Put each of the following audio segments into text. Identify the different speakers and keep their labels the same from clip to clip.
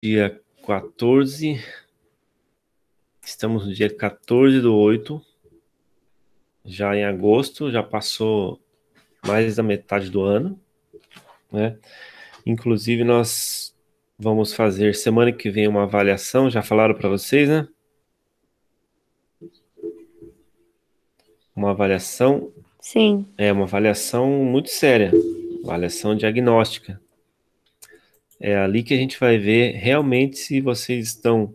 Speaker 1: Dia 14, estamos no dia 14/8, já em agosto, já passou mais da metade do ano, né? Inclusive, nós vamos fazer semana que vem uma avaliação, já falaram para vocês, né? Uma avaliação,
Speaker 2: Sim,
Speaker 1: uma avaliação muito séria, avaliação diagnóstica. É ali que a gente vai ver realmente se vocês estão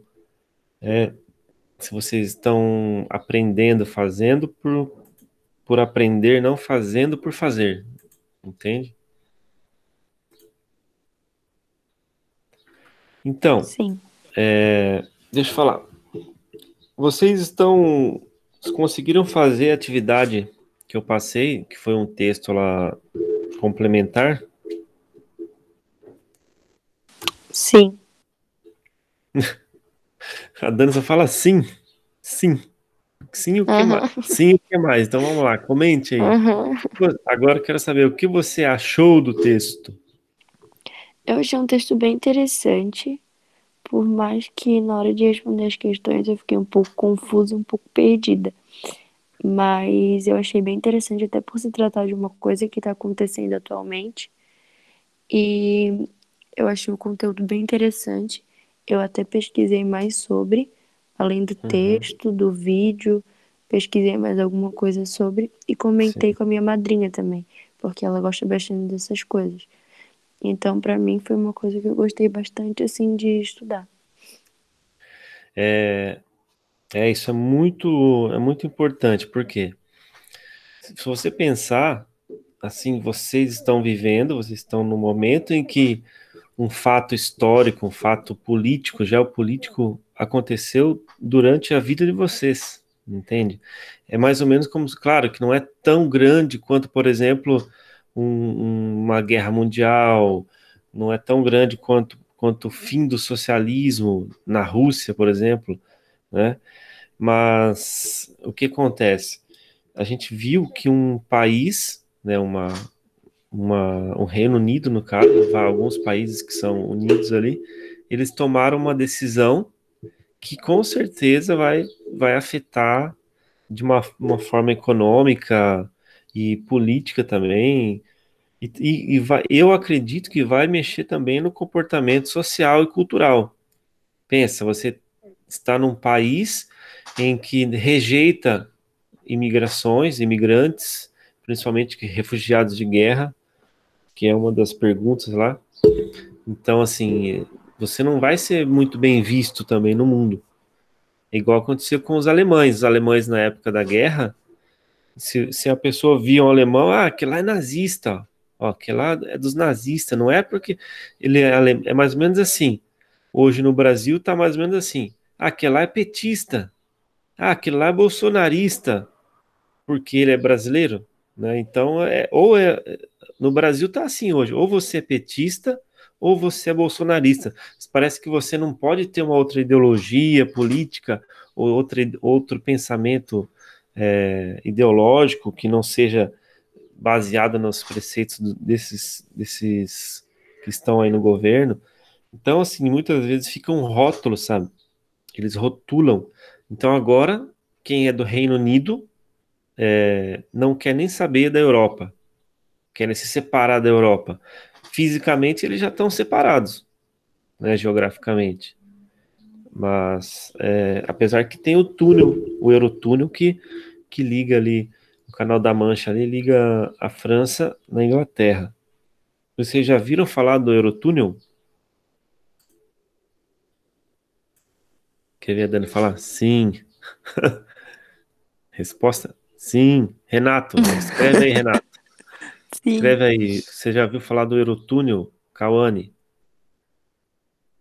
Speaker 1: aprendendo, fazendo por aprender, não fazendo por fazer, entende? Então,
Speaker 2: sim.
Speaker 1: deixa eu falar. Vocês conseguiram fazer a atividade que eu passei, que foi um texto lá complementar?
Speaker 2: Sim.
Speaker 1: A Dani só fala sim, sim, sim, o que mais?
Speaker 2: Aham,
Speaker 1: Sim, o que mais? Então vamos lá, comente aí.
Speaker 2: aham.
Speaker 1: Agora eu quero saber o que você achou do texto.
Speaker 2: Eu achei um texto bem interessante, por mais que na hora de responder as questões eu fiquei um pouco confusa, um pouco perdida. Mas eu achei bem interessante, até por se tratar de uma coisa que está acontecendo atualmente. E eu achei o conteúdo bem interessante. Eu até pesquisei mais sobre, além do
Speaker 1: Uhum,
Speaker 2: texto, do vídeo, pesquisei mais alguma coisa sobre e comentei
Speaker 1: sim.
Speaker 2: com a minha madrinha também, porque ela gosta bastante dessas coisas. Então, para mim, foi uma coisa que eu gostei bastante, assim, de estudar.
Speaker 1: Isso é muito importante, porque se você pensar, assim, vocês estão no momento em que um fato histórico, um fato político, geopolítico, aconteceu durante a vida de vocês, entende? É mais ou menos como, claro, que não é tão grande quanto, por exemplo, uma guerra mundial, não é tão grande quanto o fim do socialismo na Rússia, por exemplo, né? Mas o que acontece? A gente viu que um país, né, um Reino Unido, no caso, alguns países que são unidos ali, eles tomaram uma decisão que com certeza vai afetar de uma forma econômica e política também. Eu acredito que vai mexer também no comportamento social e cultural. Pensa, você está num país em que rejeita imigrantes, principalmente refugiados de guerra, que é uma das perguntas lá. Então, assim, você não vai ser muito bem visto também no mundo. É igual aconteceu com os alemães. Os alemães, na época da guerra, se a pessoa via um alemão, aquele lá é nazista, ó, aquele lá é dos nazistas, não é porque ele é mais ou menos assim. Hoje no Brasil tá mais ou menos assim. Aquele lá é petista, aquele lá é bolsonarista, porque ele é brasileiro, né? Então, no Brasil tá assim hoje, ou você é petista ou você é bolsonarista. Parece que você não pode ter uma outra ideologia política ou outro pensamento ideológico que não seja baseado nos preceitos desses que estão aí no governo. Então, assim, muitas vezes fica um rótulo, sabe? Eles rotulam. Então, agora, quem é do Reino Unido não quer nem saber da Europa, querem se separar da Europa. Fisicamente, eles já estão separados, né, geograficamente. Mas, apesar que tem o túnel, o Eurotúnel, que liga ali, o Canal da Mancha ali, liga a França na Inglaterra. Vocês já viram falar do Eurotúnel? Quer ver a Dani falar? Sim. Resposta? Sim. Renato, escreve aí, Renato.
Speaker 2: Sim.
Speaker 1: Escreve aí. Você já viu falar do Eurotúnel, Cauane?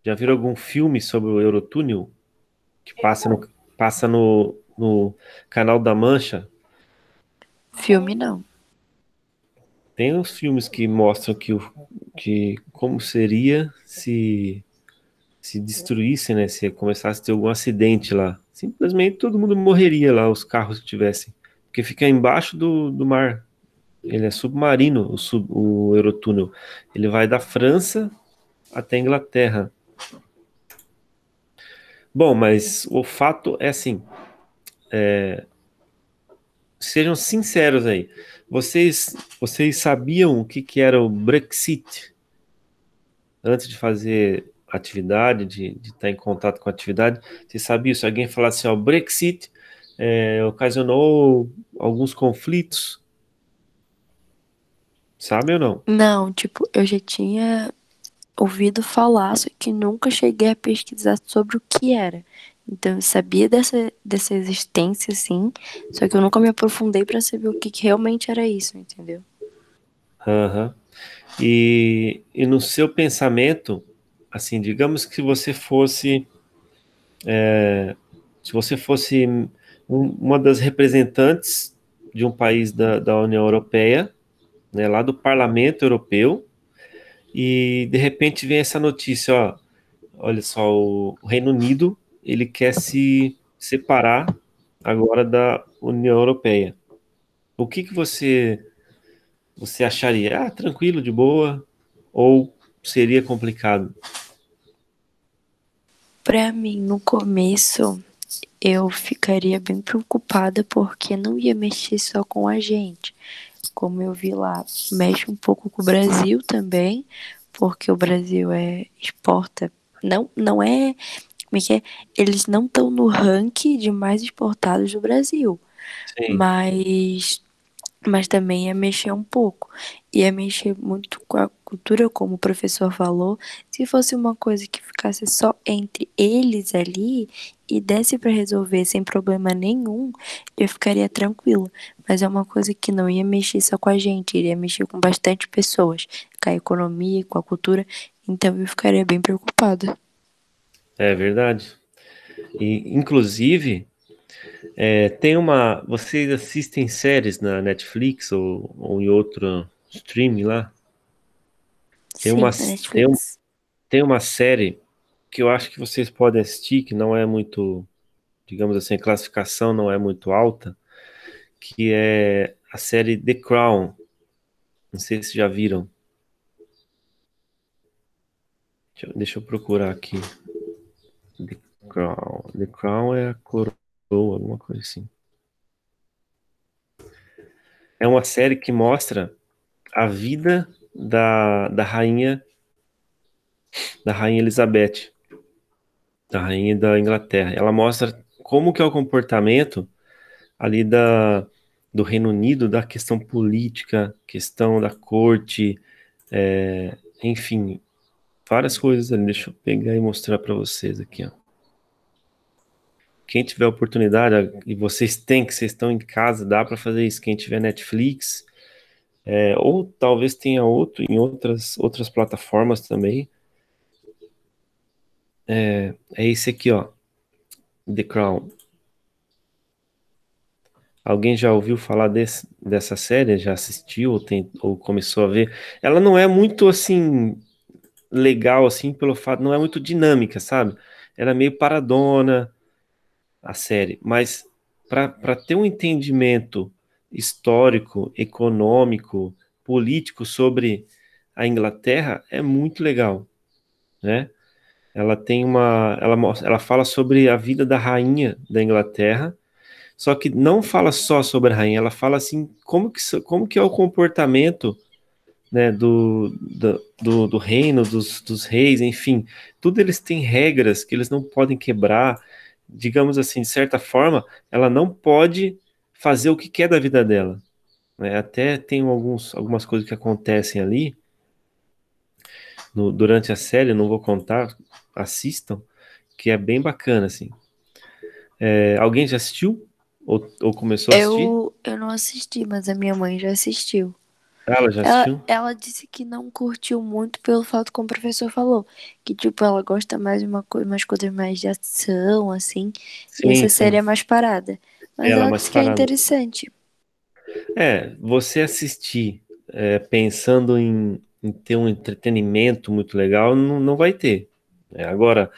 Speaker 1: Já viram algum filme sobre o Eurotúnel que passa no Canal da Mancha?
Speaker 2: Filme não.
Speaker 1: Tem uns filmes que mostram que como seria se destruísse, né? Se começasse a ter algum acidente lá. Simplesmente todo mundo morreria lá, os carros que tivessem. Porque fica embaixo do mar. Ele é submarino, o Eurotúnel. Ele vai da França até a Inglaterra. Bom, mas o fato é assim, sejam sinceros aí. Vocês sabiam o que que era o Brexit antes de fazer atividade, de estar em contato com a atividade? Vocês sabiam? Se alguém falasse assim, ó, o Brexit ocasionou alguns conflitos, sabe ou não?
Speaker 2: Não, tipo, eu já tinha ouvido falar, só que nunca cheguei a pesquisar sobre o que era. Então eu sabia dessa existência, sim, só que eu nunca me aprofundei pra saber o que, que realmente era isso, entendeu?
Speaker 1: Aham. E no seu pensamento, assim, digamos que se você fosse uma das representantes de um país da União Europeia, né, lá do Parlamento Europeu, e de repente vem essa notícia, ó, olha só, o Reino Unido, ele quer se separar agora da União Europeia. O que que você acharia? Ah, tranquilo, de boa, ou seria complicado?
Speaker 2: Pra mim, no começo, eu ficaria bem preocupada porque não ia mexer só com a gente. Como eu vi lá, mexe um pouco com o Brasil também, porque o Brasil exporta. Não é. Como é que é? Eles não estão no ranking de mais exportados do Brasil,
Speaker 1: Sim,
Speaker 2: mas também ia mexer um pouco. Ia mexer muito com a cultura, como o professor falou. Se fosse uma coisa que ficasse só entre eles ali e desse para resolver sem problema nenhum, eu ficaria tranquila. Mas é uma coisa que não ia mexer só com a gente, iria mexer com bastante pessoas, com a economia, com a cultura. Então eu ficaria bem preocupada.
Speaker 1: é verdade. E, inclusive, tem uma. Vocês assistem séries na Netflix ou em outro streaming lá? Tem uma,
Speaker 2: Sim, na
Speaker 1: tem, um-
Speaker 2: Netflix.
Speaker 1: tem uma série que eu acho que vocês podem assistir, que não é muito, digamos assim, a classificação não é muito alta, que é a série The Crown. Não sei se já viram. Deixa eu procurar aqui. The Crown. The Crown é a coroa, alguma coisa assim. É uma série que mostra a vida da rainha Elizabeth, da rainha da Inglaterra. Ela mostra como que é o comportamento ali do Reino Unido, da questão política, questão da corte, enfim, várias coisas ali. Deixa eu pegar e mostrar para vocês aqui, ó. Quem tiver oportunidade, e vocês têm, que vocês estão em casa, dá para fazer isso. Quem tiver Netflix, ou talvez tenha outro em outras plataformas também. É esse aqui, ó, The Crown. Alguém já ouviu falar dessa série? Já assistiu ou começou a ver? Ela não é muito assim legal assim pelo fato, não é muito dinâmica, sabe? Ela é meio paradona a série, mas para ter um entendimento histórico, econômico, político sobre a Inglaterra é muito legal, né? Ela fala sobre a vida da rainha da Inglaterra. Só que não fala só sobre a rainha, ela fala assim como que é o comportamento, né, do reino, dos reis, enfim, tudo eles têm regras que eles não podem quebrar. Digamos assim, de certa forma, ela não pode fazer o que quer da vida dela, né? Até tem algumas coisas que acontecem ali durante a série, eu não vou contar, assistam, que é bem bacana, assim. Alguém já assistiu? Ou começou a assistir?
Speaker 2: Eu não assisti, mas a minha mãe já assistiu.
Speaker 1: Ah, ela já
Speaker 2: Ela,
Speaker 1: assistiu?
Speaker 2: ela disse que não curtiu muito pelo fato, como o professor falou, que tipo, ela gosta mais de umas coisas mais de ação, assim, e
Speaker 1: Sim,
Speaker 2: essa série
Speaker 1: sim.
Speaker 2: é mais parada. Mas
Speaker 1: Ela é
Speaker 2: ela
Speaker 1: mais
Speaker 2: disse que é
Speaker 1: parada.
Speaker 2: interessante.
Speaker 1: Você assistir pensando em ter um entretenimento muito legal, não, não vai ter. Agora,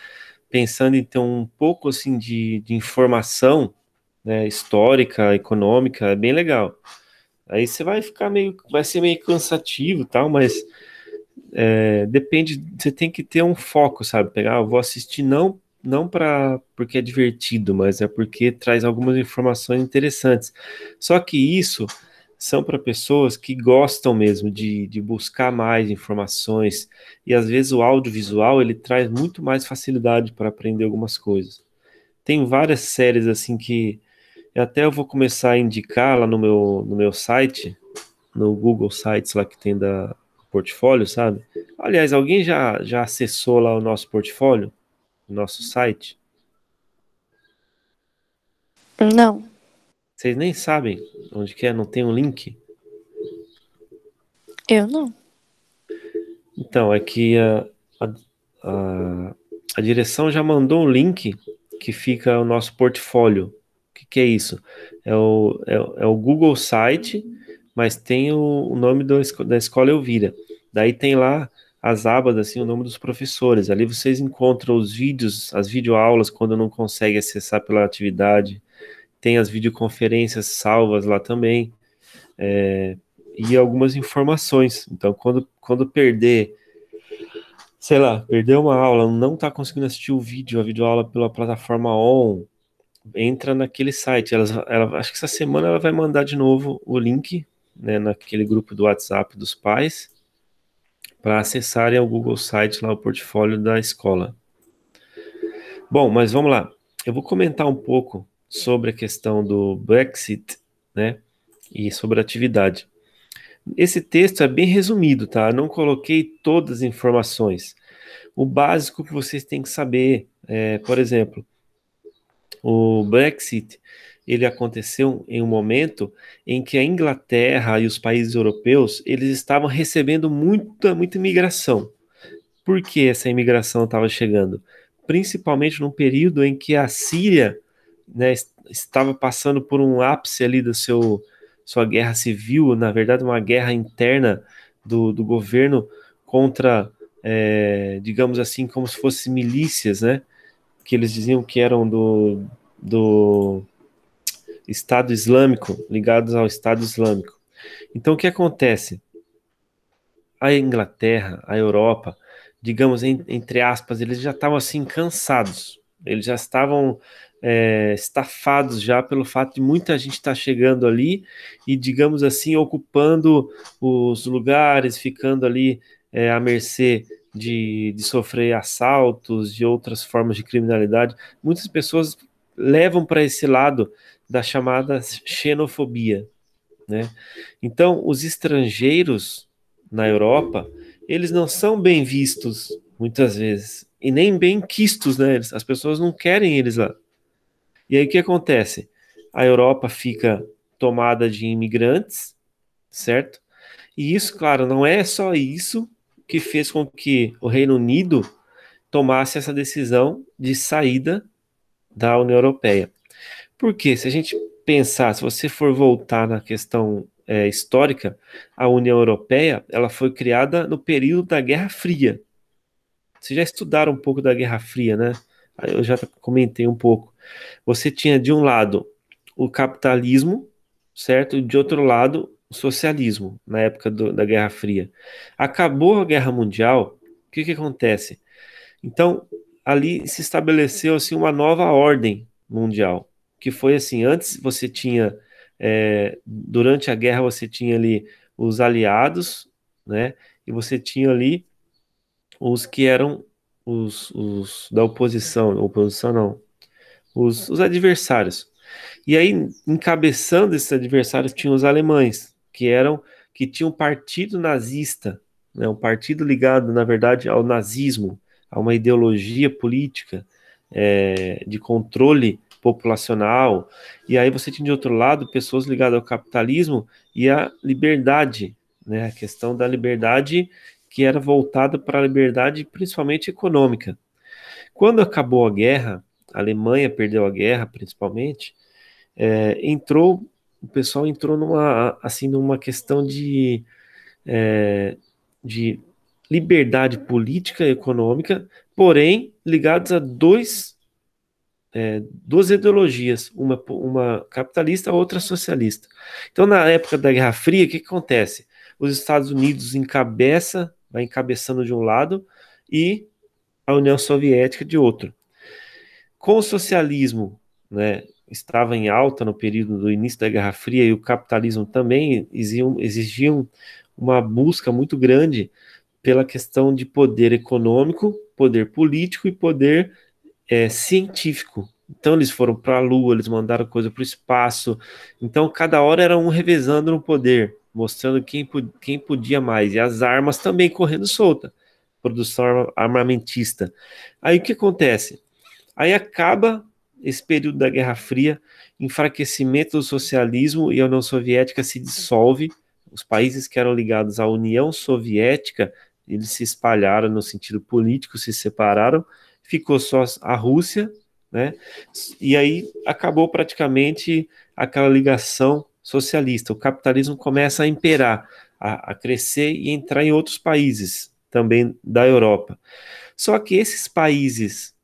Speaker 1: pensando em ter um pouco assim de informação, né, histórica, econômica, é bem legal. Aí você vai ser meio cansativo, e tal, mas depende, você tem que ter um foco, sabe? Pegar, eu vou assistir não não porque é divertido, mas é porque traz algumas informações interessantes. Só que isso são para pessoas que gostam mesmo de buscar mais informações, e às vezes o audiovisual ele traz muito mais facilidade para aprender algumas coisas. Tem várias séries assim que eu vou começar a indicar lá no meu site, no Google Sites lá que tem da portfólio, sabe? Aliás, alguém já acessou lá o nosso portfólio, o nosso site?
Speaker 2: Não,
Speaker 1: Vocês nem sabem onde que é, não tem um link?
Speaker 2: eu não.
Speaker 1: Então, é que a, a, a direção já mandou um link que fica o nosso portfólio. O que é isso? É o Google site, mas tem o nome da Escola Elvira. Daí tem lá as abas, assim, o nome dos professores. Ali vocês encontram os vídeos, as videoaulas, quando não consegue acessar pela atividade. Tem as videoconferências salvas lá também. E algumas informações. Então, quando perder, sei lá, perdeu uma aula, não está conseguindo assistir o vídeo, a videoaula pela plataforma entra naquele site. Acho que essa semana ela vai mandar de novo o link, né, naquele grupo do WhatsApp dos pais, para acessarem o Google Site lá, o portfólio da escola. Bom, mas vamos lá. Eu vou comentar um pouco sobre a questão do Brexit, né, e sobre a atividade. Esse texto é bem resumido, tá? Eu não coloquei todas as informações. O básico que vocês têm que saber, por exemplo, o Brexit, ele aconteceu em um momento em que a Inglaterra e os países europeus, eles estavam recebendo muita imigração. Por que essa imigração estava chegando? Principalmente num período em que a Síria, né, estava passando por um ápice ali sua guerra civil, na verdade uma guerra interna do governo contra, digamos assim, como se fossem milícias, né, que eles diziam que eram do Estado Islâmico, ligados ao Estado Islâmico. Então o que acontece? A Inglaterra, a Europa, digamos, entre aspas, eles já estavam assim cansados, eles já estavam estafados já pelo fato de muita gente estar chegando ali e, digamos assim, ocupando os lugares, ficando ali à mercê de sofrer assaltos, de outras formas de criminalidade. Muitas pessoas levam para esse lado da chamada xenofobia, né? Então, os estrangeiros na Europa, eles não são bem vistos muitas vezes e nem bem quistos, né? As pessoas não querem eles lá. E aí o que acontece? A Europa fica tomada de imigrantes, certo? E isso, claro, não é só isso que fez com que o Reino Unido tomasse essa decisão de saída da União Europeia. Porque se a gente pensar, se você for voltar na questão histórica, a União Europeia ela foi criada no período da Guerra Fria. Vocês já estudaram um pouco da Guerra Fria, né? Eu já comentei um pouco. Você tinha de um lado o capitalismo, certo? E de outro lado o socialismo, na época da Guerra Fria. Acabou a Guerra Mundial, o que acontece? Então, ali se estabeleceu assim uma nova ordem mundial, que foi assim, antes você tinha, durante a guerra você tinha ali os aliados, né? E você tinha ali os que eram os da oposição não, os adversários. E aí, encabeçando esses adversários, tinham os alemães, que tinham um partido nazista, né, um partido ligado, na verdade, ao nazismo, a uma ideologia política de controle populacional. E aí você tinha, de outro lado, pessoas ligadas ao capitalismo e à liberdade, né, a questão da liberdade que era voltada para a liberdade principalmente econômica. Quando acabou a guerra, a Alemanha perdeu a guerra, principalmente, o pessoal entrou numa questão de liberdade política e econômica, porém ligados a duas ideologias, uma capitalista, a outra socialista. Então, na época da Guerra Fria, o que acontece? Os Estados Unidos vai encabeçando de um lado e a União Soviética de outro. Com o socialismo, né, estava em alta no período do início da Guerra Fria e o capitalismo também exigiam uma busca muito grande pela questão de poder econômico, poder político e poder científico. Então eles foram para a Lua, eles mandaram coisa para o espaço. Então cada hora era um revezando no poder, mostrando quem podia mais. E as armas também correndo solta. Produção armamentista. Aí o que acontece? Aí acaba esse período da Guerra Fria, enfraquecimento do socialismo e a União Soviética se dissolve. Os países que eram ligados à União Soviética, eles se espalharam no sentido político, se separaram, ficou só a Rússia, né? E aí acabou praticamente aquela ligação socialista. O capitalismo começa a imperar, a crescer e entrar em outros países também da Europa. Só que esses países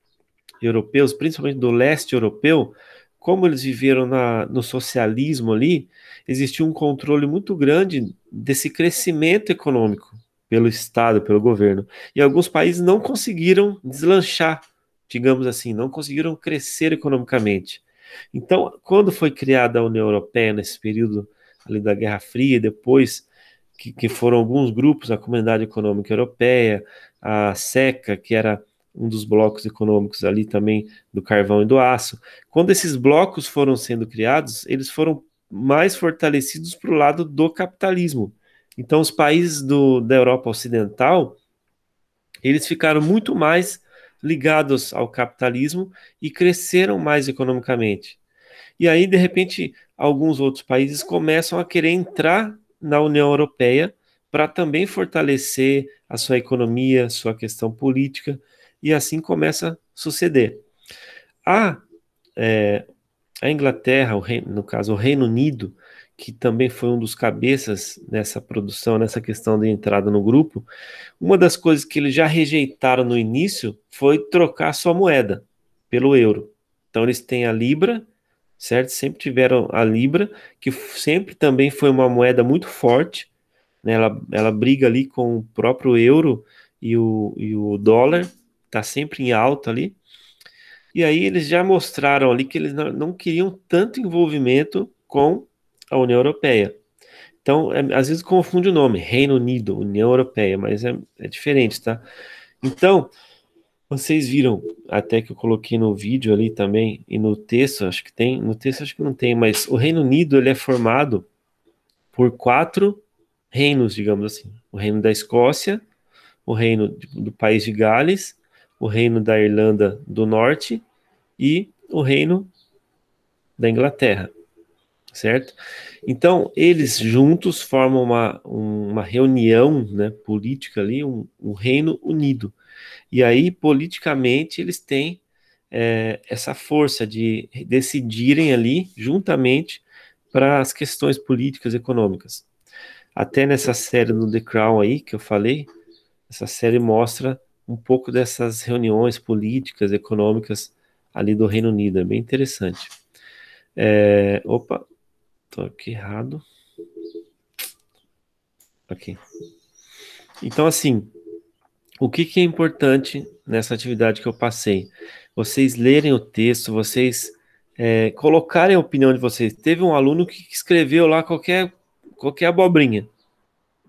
Speaker 1: europeus, principalmente do leste europeu, como eles viveram no socialismo ali, existia um controle muito grande desse crescimento econômico pelo Estado, pelo governo. E alguns países não conseguiram deslanchar, digamos assim, não conseguiram crescer economicamente. Então, quando foi criada a União Europeia, nesse período ali da Guerra Fria, depois que foram alguns grupos, a Comunidade Econômica Europeia, a SECA, que era um dos blocos econômicos ali também do carvão e do aço. Quando esses blocos foram sendo criados, eles foram mais fortalecidos para o lado do capitalismo. Então, os países da Europa Ocidental, eles ficaram muito mais ligados ao capitalismo e cresceram mais economicamente. E aí, de repente, alguns outros países começam a querer entrar na União Europeia para também fortalecer a sua economia, sua questão política, e assim começa a suceder. A, é, a Inglaterra, no caso o Reino Unido, que também foi um dos cabeças nessa produção, nessa questão de entrada no grupo, uma das coisas que eles já rejeitaram no início foi trocar sua moeda pelo euro. Então eles têm a Libra, certo? Sempre tiveram a Libra, que sempre também foi uma moeda muito forte, né? Ela briga ali com o próprio euro e o dólar, está sempre em alta ali. E aí eles já mostraram ali que eles não queriam tanto envolvimento com a União Europeia. Então, às vezes confunde o nome, Reino Unido, União Europeia, mas é diferente, tá? Então, vocês viram, até que eu coloquei no vídeo ali também, e no texto, acho que tem, no texto acho que não tem, mas o Reino Unido, ele é formado por 4 reinos, digamos assim. O reino da Escócia, o reino do país de Gales, o reino da Irlanda do Norte e o reino da Inglaterra, certo? Então, eles juntos formam uma reunião, né, política ali, um Reino Unido. E aí, politicamente, eles têm essa força de decidirem ali, juntamente, para as questões políticas e econômicas. Até nessa série do The Crown aí, que eu falei, essa série mostra um pouco dessas reuniões políticas, econômicas ali do Reino Unido. É bem interessante. Opa, tô aqui errado. Aqui. Então, assim, o que é importante nessa atividade que eu passei? Vocês lerem o texto, vocês colocarem a opinião de vocês. Teve um aluno que escreveu lá qualquer abobrinha.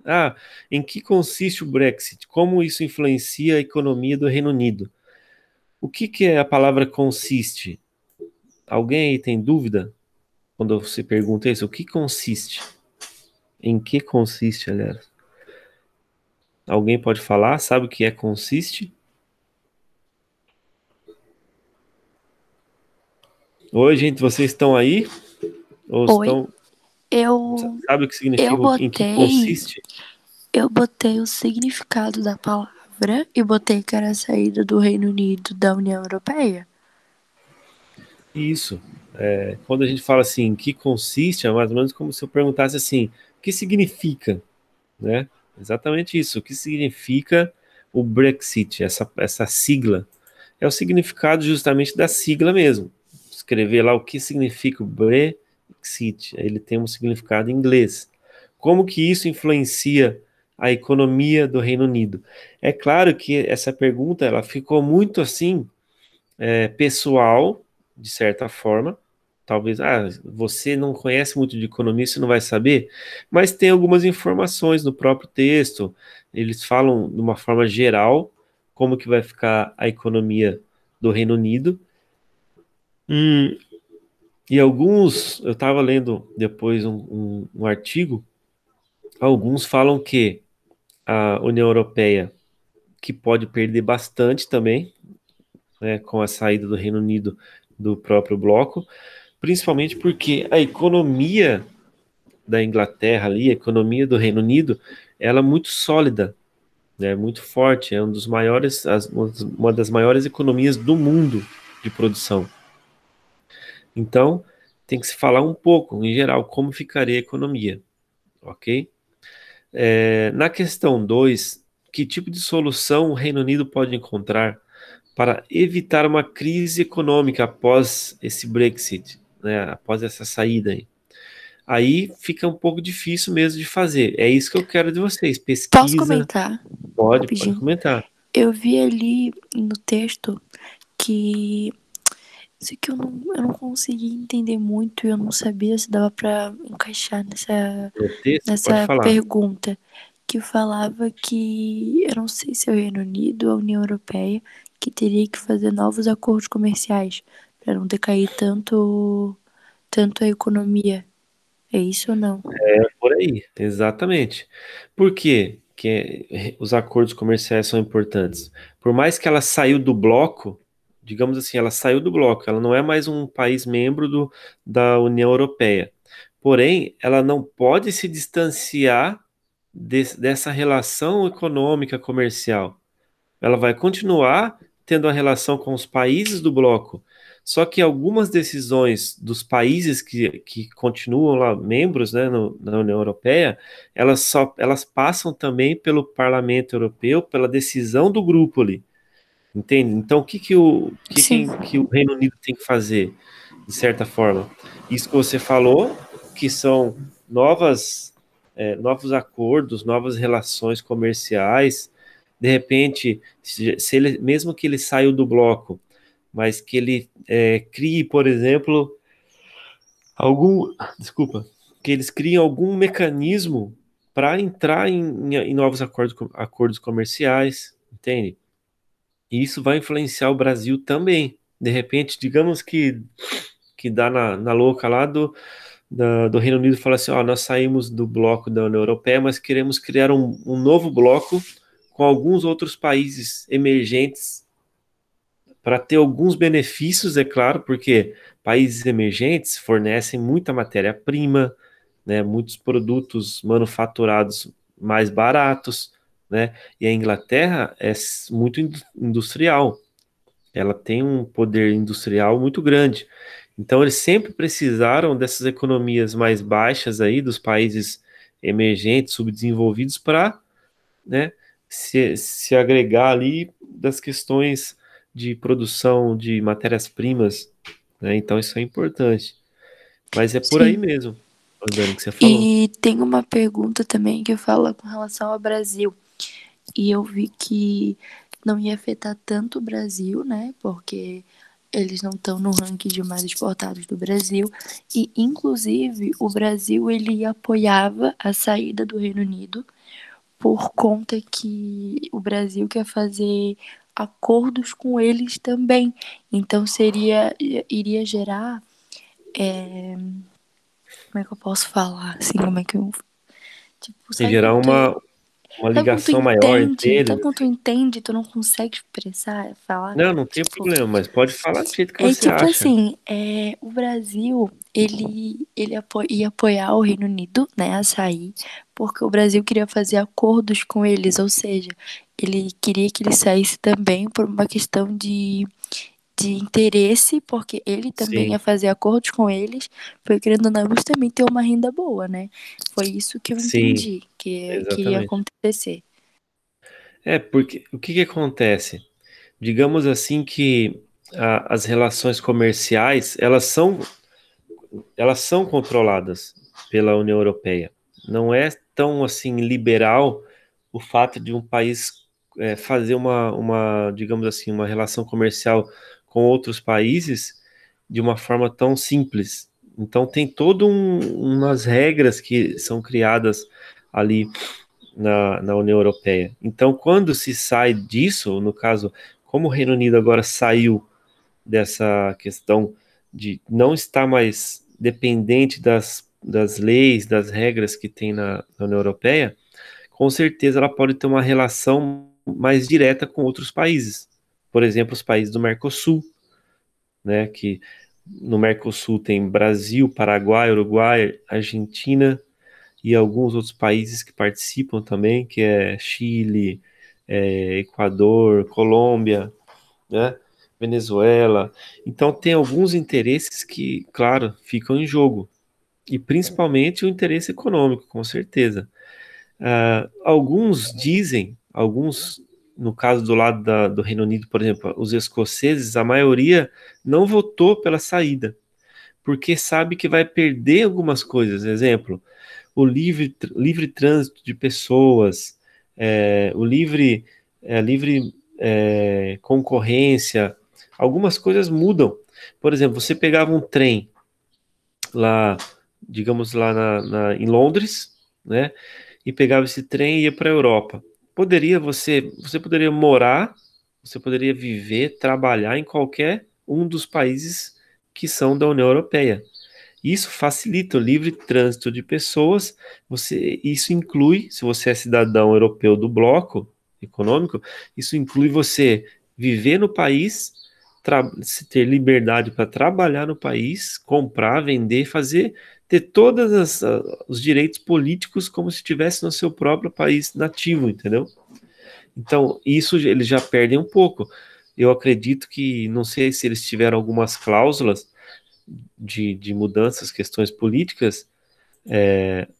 Speaker 1: Ah, em que consiste o Brexit? Como isso influencia a economia do Reino Unido? O que é a palavra consiste? Alguém aí tem dúvida quando você pergunta isso? O que consiste? Em que consiste, aliás? Alguém pode falar? Sabe o que é consiste? Oi, gente, vocês estão aí? Ou
Speaker 2: Oi,
Speaker 1: estão.
Speaker 2: eu
Speaker 1: Sabe o que
Speaker 2: eu
Speaker 1: significa? Em que
Speaker 2: botei
Speaker 1: consiste?
Speaker 2: eu botei o significado da palavra e botei que era a saída do Reino Unido da União Europeia.
Speaker 1: Isso. Quando a gente fala assim, em que consiste, é mais ou menos como se eu perguntasse assim, o que significa, né? Exatamente isso. O que significa o Brexit, essa sigla? É o significado justamente da sigla mesmo. Escrever lá o que significa o Brexit. Ele tem um significado em inglês. Como que isso influencia a economia do Reino Unido? É claro que essa pergunta ela ficou muito assim pessoal, de certa forma. Talvez, você não conhece muito de economia, você não vai saber, mas tem algumas informações no próprio texto. Eles falam de uma forma geral como que vai ficar a economia do Reino Unido. Hum, e alguns, eu estava lendo depois um artigo, alguns falam que a União Europeia que pode perder bastante também, né, com a saída do Reino Unido do próprio bloco, principalmente porque a economia da Inglaterra ali, a economia do Reino Unido, ela é muito sólida, né, muito forte, é um dos maiores, uma das maiores economias do mundo de produção. Então, tem que se falar um pouco, em geral, como ficaria a economia, ok? Na questão 2, que tipo de solução o Reino Unido pode encontrar para evitar uma crise econômica após esse Brexit, né, após essa saída aí? Aí fica um pouco difícil mesmo de fazer. É isso que eu quero de vocês.
Speaker 2: Posso
Speaker 1: Pesquisa,
Speaker 2: comentar
Speaker 1: pode
Speaker 2: rapidinho?
Speaker 1: comentar.
Speaker 2: Eu vi ali no texto que isso que eu não consegui entender muito e eu não sabia se dava pra encaixar
Speaker 1: No texto, pode
Speaker 2: nessa
Speaker 1: falar.
Speaker 2: pergunta. Que falava que, eu não sei se é o Reino Unido ou a União Europeia, que teria que fazer novos acordos comerciais para não decair tanto a economia. É isso ou não?
Speaker 1: É por aí, exatamente. Por quê que os acordos comerciais são importantes? Por mais que ela saiu do bloco, digamos assim, ela saiu do bloco, ela não é mais um país membro da União Europeia. Porém, ela não pode se distanciar dessa relação econômica comercial. Ela vai continuar tendo a relação com os países do bloco. Só que algumas decisões dos países que continuam lá membros, né, na União Europeia, elas passam também pelo Parlamento Europeu, pela decisão do grupo ali, entende? Então,
Speaker 2: Sim,
Speaker 1: que o Reino Unido tem que fazer, de certa forma? Isso que você falou, que são novos acordos, novas relações comerciais. De repente, se ele, mesmo que ele saia do bloco, mas que ele crie, por exemplo, desculpa, que eles criem algum mecanismo para entrar em novos acordos comerciais, entende? E isso vai influenciar o Brasil também. De repente, digamos que dá na louca lá do Reino Unido e fala assim: ó, nós saímos do bloco da União Europeia, mas queremos criar um novo bloco com alguns outros países emergentes para ter alguns benefícios, é claro, porque países emergentes fornecem muita matéria-prima, né, muitos produtos manufaturados mais baratos, né, e a Inglaterra é muito industrial, ela tem um poder industrial muito grande. Então, eles sempre precisaram dessas economias mais baixas aí dos países emergentes, subdesenvolvidos, para, né, se agregar ali das questões de produção de matérias-primas, né? Então, isso é importante. Mas é por aí
Speaker 2: sim.
Speaker 1: mesmo, Dani, que você falou.
Speaker 2: E tem uma pergunta também que fala com relação ao Brasil. E eu vi que não ia afetar tanto o Brasil, né? Porque eles não estão no ranking de mais exportados do Brasil. E, inclusive, o Brasil ele apoiava a saída do Reino Unido por conta que o Brasil quer fazer acordos com eles também. Então iria gerar, como é que eu posso falar? Assim, como é que eu, tipo,
Speaker 1: Em
Speaker 2: sabe
Speaker 1: gerar
Speaker 2: quando
Speaker 1: uma
Speaker 2: sabe quando tu
Speaker 1: ligação maior entre
Speaker 2: entende?
Speaker 1: eles.
Speaker 2: Sabe quando tu entende, e tu não consegue expressar, falar?
Speaker 1: Não, não tem
Speaker 2: Tipo,
Speaker 1: problema, mas pode falar do jeito que
Speaker 2: é
Speaker 1: você
Speaker 2: tipo
Speaker 1: acha.
Speaker 2: assim, o Brasil, ia apoiar o Reino Unido, né, a sair, porque o Brasil queria fazer acordos com eles, ou seja, ele queria que ele saísse também por uma questão de interesse, porque ele também
Speaker 1: Sim,
Speaker 2: ia fazer acordos com eles, foi querendo ou não, também ter uma renda boa, né? Foi isso que eu
Speaker 1: sim,
Speaker 2: entendi que ia
Speaker 1: exatamente.
Speaker 2: acontecer.
Speaker 1: Porque o que que acontece? Digamos assim que as relações comerciais, elas são controladas pela União Europeia. Não é tão assim liberal o fato de um país fazer digamos assim, uma relação comercial com outros países de uma forma tão simples. Então tem todo umas regras que são criadas ali na União Europeia. Então, quando se sai disso, no caso, como o Reino Unido agora saiu dessa questão de não estar mais dependente das leis, das regras que tem na União Europeia, com certeza ela pode ter uma relação mais direta com outros países. Por exemplo, os países do Mercosul, né, que no Mercosul tem Brasil, Paraguai, Uruguai, Argentina e alguns outros países que participam também, que é Chile, Equador, Colômbia, né, Venezuela. Então tem alguns interesses que, claro, ficam em jogo. E principalmente o interesse econômico, com certeza. Alguns dizem, alguns, no caso do lado do Reino Unido, por exemplo, os escoceses, a maioria não votou pela saída, porque sabe que vai perder algumas coisas. Exemplo, o livre trânsito de pessoas, livre concorrência, algumas coisas mudam. Por exemplo, você pegava um trem lá, digamos lá em Londres, né? E pegava esse trem e ia para a Europa. Você poderia morar, você poderia viver, trabalhar em qualquer um dos países que são da União Europeia. Isso facilita o livre trânsito de pessoas. Isso inclui, se você é cidadão europeu do bloco econômico, isso inclui você viver no país, se ter liberdade para trabalhar no país, comprar, vender, fazer, ter todos os direitos políticos como se estivesse no seu próprio país nativo, entendeu? Então, isso eles já perdem um pouco. Eu acredito que, não sei se eles tiveram algumas cláusulas de mudanças, questões políticas,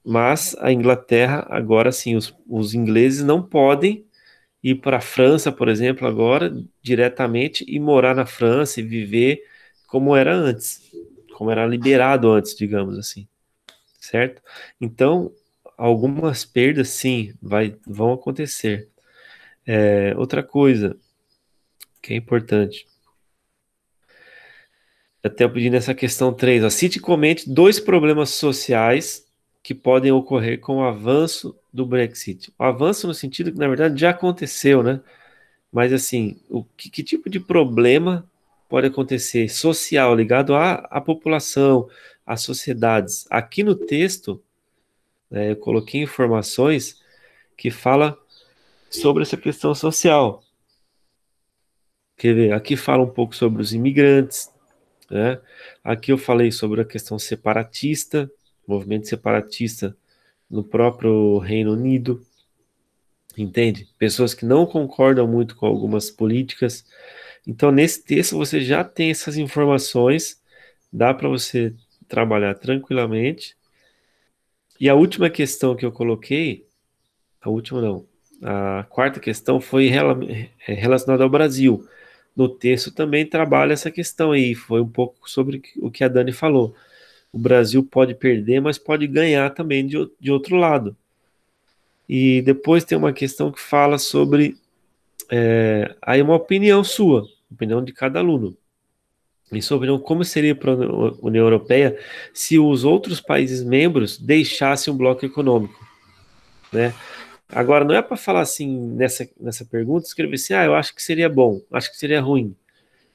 Speaker 1: mas a Inglaterra, agora sim, os ingleses não podem ir para a França, por exemplo, agora, diretamente, e morar na França e viver como era antes, como era liberado antes, digamos assim, certo? Então, algumas perdas, sim, vão acontecer. Outra coisa que é importante, até eu pedi nessa questão 3, ó, cite e comente dois problemas sociais que podem ocorrer com o avanço do Brexit. O avanço no sentido que, na verdade, já aconteceu, né? Mas, assim, que tipo de problema pode acontecer social ligado à população, às sociedades? Aqui no texto, eu coloquei informações que fala sobre essa questão social. Quer ver? Aqui fala um pouco sobre os imigrantes, né? Aqui eu falei sobre a questão separatista, movimento separatista no próprio Reino Unido, entende? Pessoas que não concordam muito com algumas políticas. Então, nesse texto você já tem essas informações, dá para você trabalhar tranquilamente. E a última questão que eu coloquei, a última não, a quarta questão foi relacionada ao Brasil. No texto também trabalha essa questão aí, foi um pouco sobre o que a Dani falou. O Brasil pode perder, mas pode ganhar também de outro lado. E depois tem uma questão que fala sobre aí uma opinião sua, opinião de cada aluno. E sobre como seria para a União Europeia se os outros países membros deixassem um bloco econômico, né? Agora, não é para falar assim nessa pergunta, escrever assim, eu acho que seria bom, acho que seria ruim.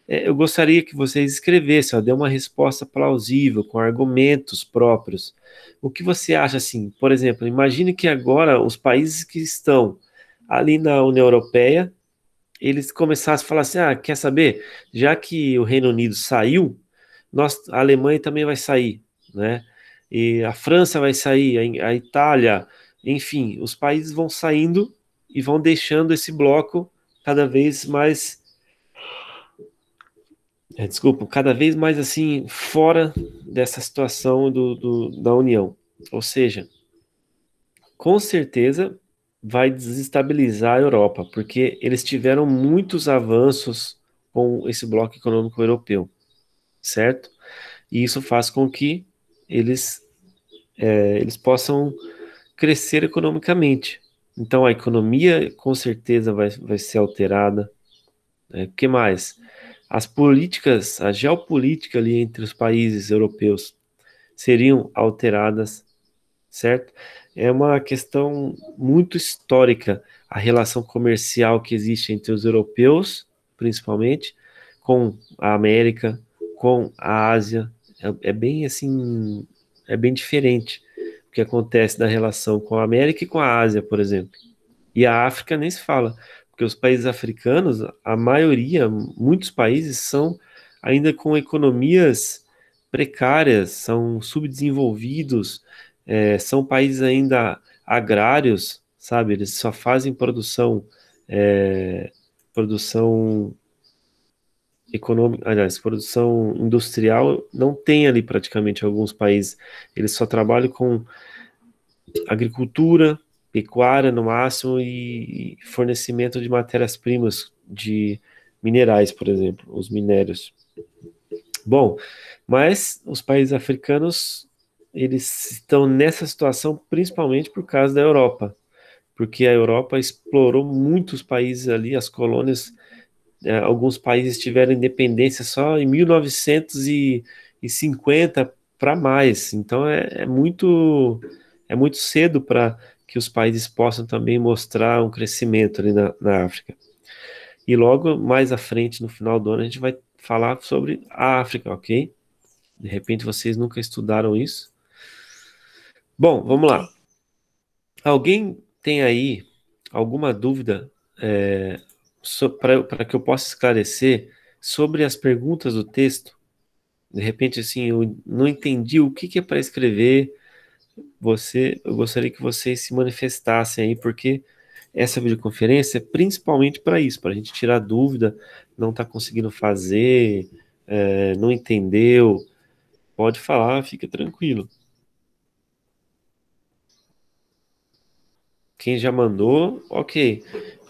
Speaker 1: Eu gostaria que vocês escrevessem, dê uma resposta plausível, com argumentos próprios. O que você acha assim? Por exemplo, imagine que agora os países que estão ali na União Europeia, eles começassem a falar assim, quer saber? Já que o Reino Unido saiu, a Alemanha também vai sair, né? E a França vai sair, a Itália, enfim, os países vão saindo e vão deixando esse bloco cada vez mais desculpa, cada vez mais assim, fora dessa situação da União. Ou seja, com certeza vai desestabilizar a Europa, porque eles tiveram muitos avanços com esse bloco econômico europeu, certo? E isso faz com que eles, eles possam crescer economicamente. Então a economia com certeza vai ser alterada. O que mais? as políticas, a geopolítica ali entre os países europeus seriam alteradas, certo? É uma questão muito histórica a relação comercial que existe entre os europeus, principalmente, com a América, com a Ásia. É bem assim, é bem diferente o que acontece na relação com a América e com a Ásia, por exemplo. E a África nem se fala, porque os países africanos, a maioria, muitos países são ainda com economias precárias, são subdesenvolvidos, são países ainda agrários, sabe? Eles só fazem produção econômica, aliás, produção industrial, não tem ali praticamente alguns países. Eles só trabalham com agricultura, pecuária no máximo e fornecimento de matérias-primas, de minerais, por exemplo, os minérios. Bom, mas os países africanos, eles estão nessa situação principalmente por causa da Europa, porque a Europa explorou muitos países ali, as colônias, alguns países tiveram independência só em 1950 para mais, então é muito cedo para que os países possam também mostrar um crescimento ali na África. E logo mais à frente, no final do ano, a gente vai falar sobre a África, ok? De repente vocês nunca estudaram isso. Bom, vamos lá.
Speaker 2: Ok.
Speaker 1: Alguém tem aí alguma dúvida para que eu possa esclarecer sobre as perguntas do texto? De repente, assim, eu não entendi o que é para escrever. Eu gostaria que vocês se manifestassem aí, porque essa videoconferência é principalmente para isso, para a gente tirar dúvida, não está conseguindo fazer, não entendeu, pode falar, fica tranquilo. Quem já mandou, ok.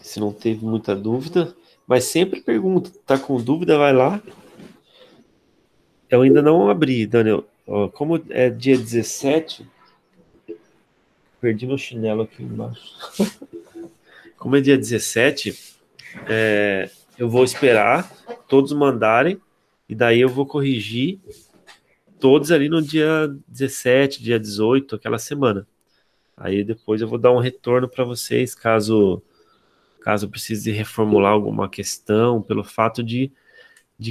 Speaker 1: Se não teve muita dúvida, mas sempre pergunta, tá com dúvida, vai lá. Eu ainda não abri, Daniel. Ó, como é dia 17, perdi meu chinelo aqui embaixo. Como é dia 17, eu vou esperar todos mandarem, e daí eu vou corrigir todos ali no dia 17, dia 18, aquela semana. Aí depois eu vou dar um retorno para vocês, caso precise reformular alguma questão, pelo fato de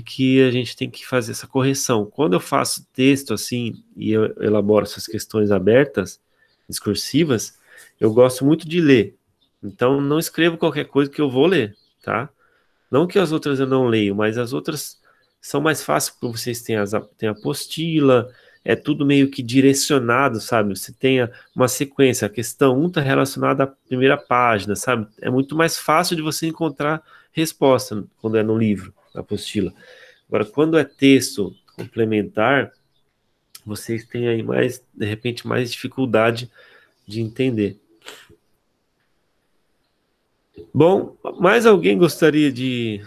Speaker 1: que a gente tem que fazer essa correção. Quando eu faço texto assim e eu elaboro essas questões abertas, discursivas, eu gosto muito de ler. Então não escrevo qualquer coisa que eu vou ler, tá? Não que as outras eu não leio, mas as outras são mais fáceis porque vocês têm a apostila, é tudo meio que direcionado, sabe? Você tem uma sequência, a questão 1 está relacionada à primeira página, sabe? É muito mais fácil de você encontrar resposta quando é no livro, na apostila. Agora, quando é texto complementar, vocês têm aí mais, de repente, mais dificuldade de entender. Bom, mais alguém gostaria de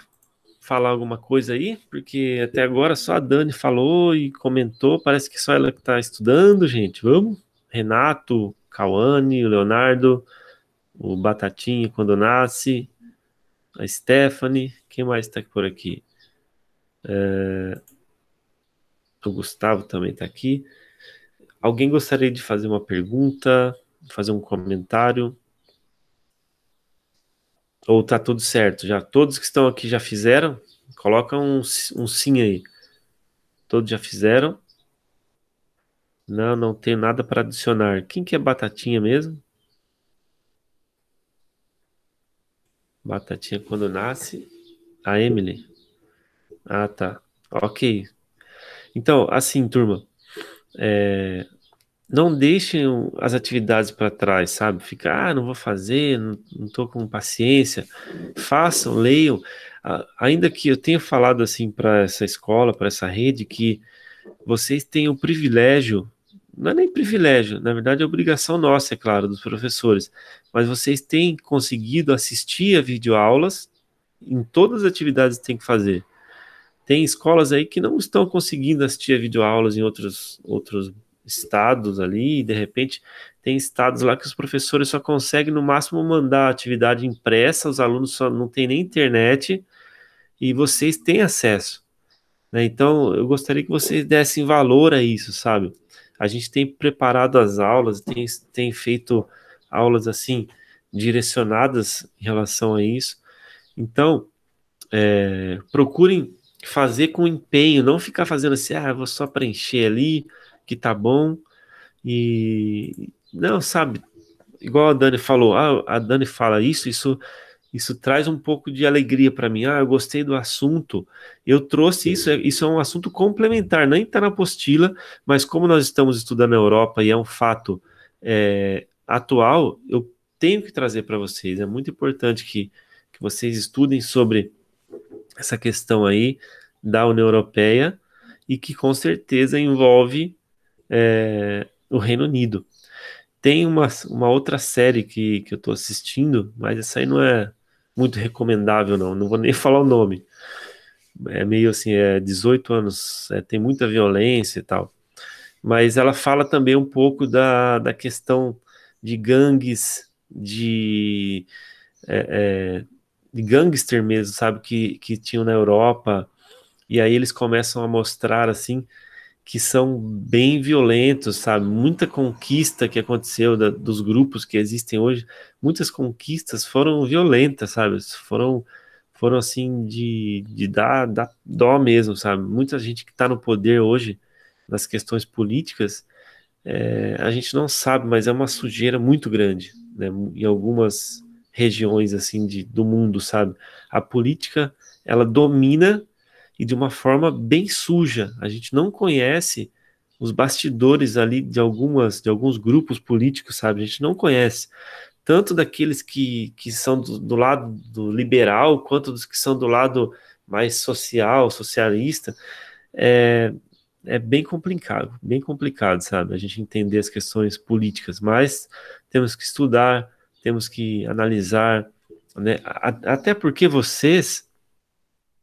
Speaker 1: falar alguma coisa aí? Porque até agora só a Dani falou e comentou, parece que só ela que está estudando, gente. Vamos? Renato, Cauane, o Leonardo, o Batatinha quando nasce, a Stephanie, quem mais está por aqui? O Gustavo também está aqui. Alguém gostaria de fazer uma pergunta, fazer um comentário? Ou tá tudo certo já? Todos que estão aqui já fizeram? Coloca um sim aí. Todos já fizeram? Não, não tenho nada para adicionar. Quem que é Batatinha mesmo? Batatinha quando nasce. A Emily. Ah, tá. Ok. Então, assim, turma, não deixem as atividades para trás, sabe? Fica, não vou fazer, não tô com paciência. Façam, leiam. Ainda que eu tenha falado assim para essa escola, para essa rede, que vocês têm o privilégio, não é nem privilégio, na verdade é obrigação nossa, é claro, dos professores, mas vocês têm conseguido assistir a videoaulas em todas as atividades que tem que fazer. Tem escolas aí que não estão conseguindo assistir a videoaulas em outros estados ali, e de repente tem estados lá que os professores só conseguem no máximo mandar atividade impressa, os alunos só não têm nem internet, e vocês têm acesso, né? Então, eu gostaria que vocês dessem valor a isso, sabe? A gente tem preparado as aulas, tem feito aulas assim, direcionadas em relação a isso. Então, procurem fazer com empenho, não ficar fazendo assim, ah, eu vou só preencher ali, que tá bom, e não, sabe, igual a Dani falou, a Dani fala isso traz um pouco de alegria para mim. Ah, eu gostei do assunto. Eu trouxe isso, isso é um assunto complementar, nem está na apostila, mas como nós estamos estudando a Europa e é um fato atual, eu tenho que trazer para vocês. É muito importante que vocês estudem sobre essa questão aí da União Europeia e que com certeza envolve o Reino Unido. Tem uma outra série que eu tô assistindo, mas essa aí não é muito recomendável, não. Não vou nem falar o nome. É meio assim, 18 anos, tem muita violência e tal. Mas ela fala também um pouco da questão de gangues, de gangster mesmo, sabe, que tinham na Europa. E aí eles começam a mostrar, assim, que são bem violentos, sabe? Muita conquista que aconteceu dos grupos que existem hoje, muitas conquistas foram violentas, sabe? Foram assim, de dar dó mesmo, sabe? Muita gente que está no poder hoje, nas questões políticas, a gente não sabe, mas é uma sujeira muito grande, né? Em algumas regiões, assim, do mundo, sabe? A política, ela domina e de uma forma bem suja. A gente não conhece os bastidores ali de alguns grupos políticos, sabe? A gente não conhece tanto daqueles que são do lado do liberal, quanto dos que são do lado mais social, socialista. É, é bem complicado, sabe? A gente entender as questões políticas, mas temos que estudar, temos que analisar, né? Até porque vocês,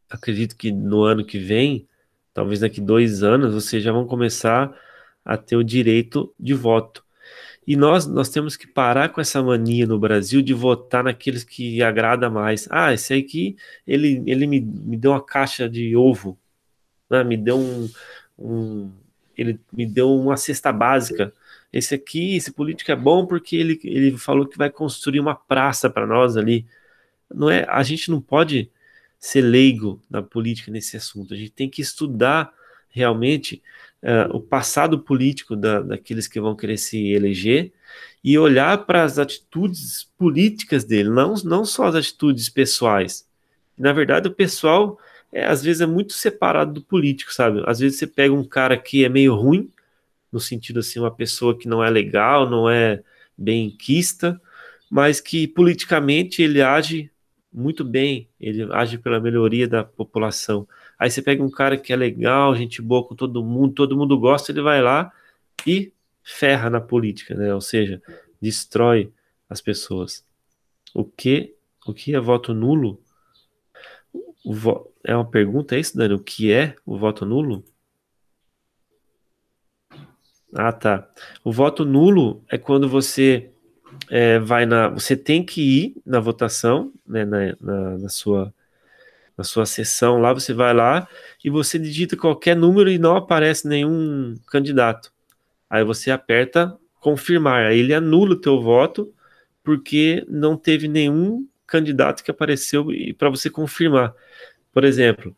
Speaker 1: acredito que no ano que vem, talvez daqui 2 anos, vocês já vão começar a ter o direito de voto. E nós temos que parar com essa mania no Brasil de votar naqueles que agrada mais. Ah, esse aí aqui, ele me deu uma caixa de ovo, né? Um, ele me deu uma cesta básica. Esse aqui, esse político é bom porque ele falou que vai construir uma praça para nós ali. Não é, a gente não pode ser leigo na política nesse assunto. A gente tem que estudar realmente o passado político daqueles que vão querer se eleger e olhar para as atitudes políticas dele, não só as atitudes pessoais. Na verdade, o pessoal às vezes é muito separado do político, sabe? Às vezes você pega um cara que é meio ruim, no sentido assim, uma pessoa que não é legal, não é benquista, mas que politicamente ele age muito bem, ele age pela melhoria da população. Aí você pega um cara que é legal, gente boa com todo mundo gosta, ele vai lá e ferra na política, né? Ou seja, destrói as pessoas. O que, o que é voto nulo? É uma pergunta, é isso, Dani? O que é o voto nulo? Ah, tá. O voto nulo é quando você você tem que ir na votação, né, na sua sessão lá, você vai lá e você digita qualquer número e não aparece nenhum candidato. Aí você aperta confirmar, aí ele anula o teu voto porque não teve nenhum candidato que apareceu para você confirmar. Por exemplo,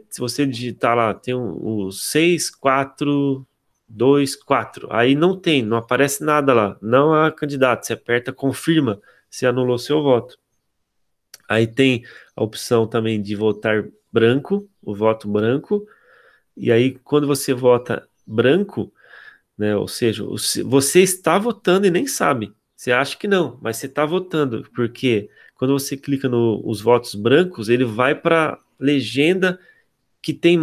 Speaker 1: se você digitar lá, tem o 6424, aí não aparece nada lá, não há candidato, você aperta confirma, você anulou seu voto. Aí tem a opção também de votar branco, o voto branco, e aí quando você vota branco, né, ou seja, você está votando e nem sabe, você acha que não, mas você está votando, porque quando você clica nos votos brancos, ele vai para legenda que tem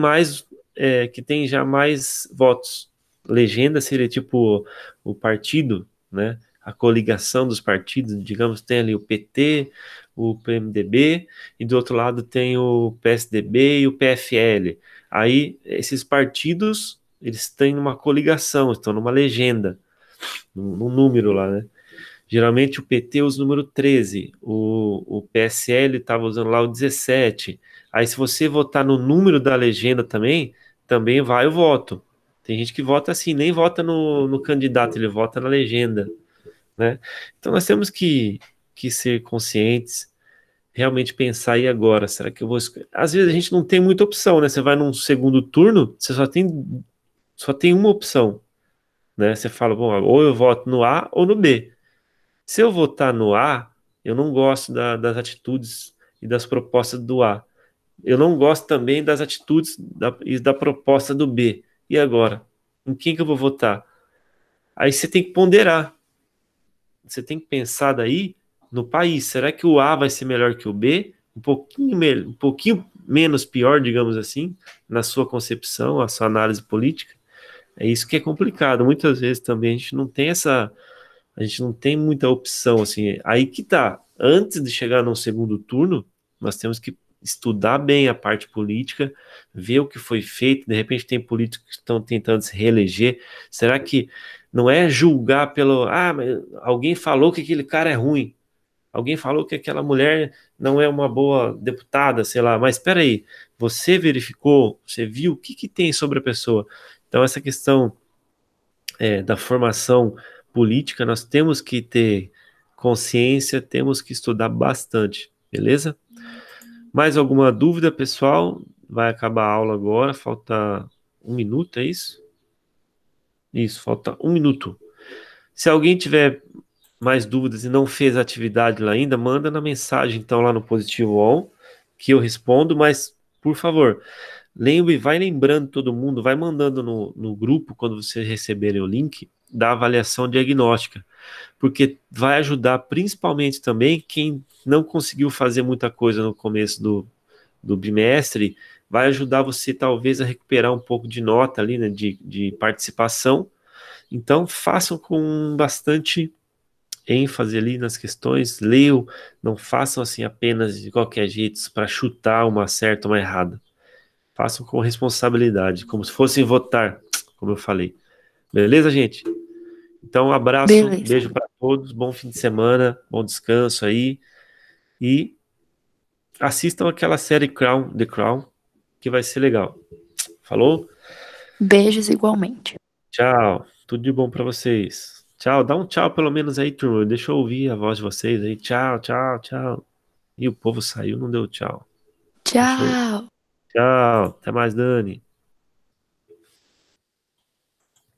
Speaker 1: que tem já mais votos. Legenda seria tipo o partido, né? A coligação dos partidos, digamos, tem ali o PT, o PMDB, e do outro lado tem o PSDB e o PFL. Aí, esses partidos, eles têm uma coligação, estão numa legenda, num número lá, né? Geralmente o PT usa o número 13, o PSL estava usando lá o 17, Aí se você votar no número da legenda também vai o voto. Tem gente que vota assim, nem vota no candidato, ele vota na legenda, né? Então nós temos que ser conscientes, realmente pensar e agora, será que eu vou Às vezes a gente não tem muita opção, né? Você vai num segundo turno, você só tem uma opção, né? Você fala, bom, ou eu voto no A ou no B. Se eu votar no A, eu não gosto das atitudes e das propostas do A. Eu não gosto também das atitudes e da proposta do B. E agora? Em quem que eu vou votar? Aí você tem que ponderar. Você tem que pensar daí no país. Será que o A vai ser melhor que o B? Um pouquinho menos pior, digamos assim, na sua concepção, a sua análise política. É isso que é complicado. Muitas vezes também a gente não tem muita opção assim. Aí que tá. Antes de chegar no segundo turno, nós temos que estudar bem a parte política, ver o que foi feito. De repente tem políticos que estão tentando se reeleger. Será que não é julgar pelo, mas alguém falou que aquele cara é ruim. Alguém falou que aquela mulher não é uma boa deputada, sei lá. Mas espera aí, você verificou, você viu o que que tem sobre a pessoa? Então essa questão da formação política, nós temos que ter consciência, temos que estudar bastante, beleza? Mais alguma dúvida, pessoal? Vai acabar a aula agora, falta 1 minuto, é isso? Isso, falta 1 minuto. Se alguém tiver mais dúvidas e não fez a atividade lá ainda, manda na mensagem, então, lá no Positivo On, que eu respondo, mas, por favor, lembre, vai lembrando todo mundo, vai mandando no grupo, quando vocês receberem o link, da avaliação diagnóstica, porque vai ajudar principalmente também quem não conseguiu fazer muita coisa no começo do bimestre, vai ajudar você talvez a recuperar um pouco de nota ali, né, de participação. Então, façam com bastante ênfase ali nas questões, leiam, não façam assim apenas de qualquer jeito para chutar uma certa ou uma errada. Façam com responsabilidade, como se fossem votar, como eu falei. Beleza, gente? Então, um abraço,
Speaker 2: Beleza.
Speaker 1: beijo para todos, bom fim de semana, bom descanso aí e assistam aquela série Crown, The Crown, que vai ser legal. Falou?
Speaker 2: Beijos igualmente.
Speaker 1: Tchau. Tudo de bom para vocês. Tchau. Dá um tchau pelo menos aí, turma. Deixa eu ouvir a voz de vocês aí. Tchau, tchau, tchau. E o povo saiu, não deu tchau. Deixa eu...
Speaker 2: Tchau.
Speaker 1: Tchau. Até mais, Dani.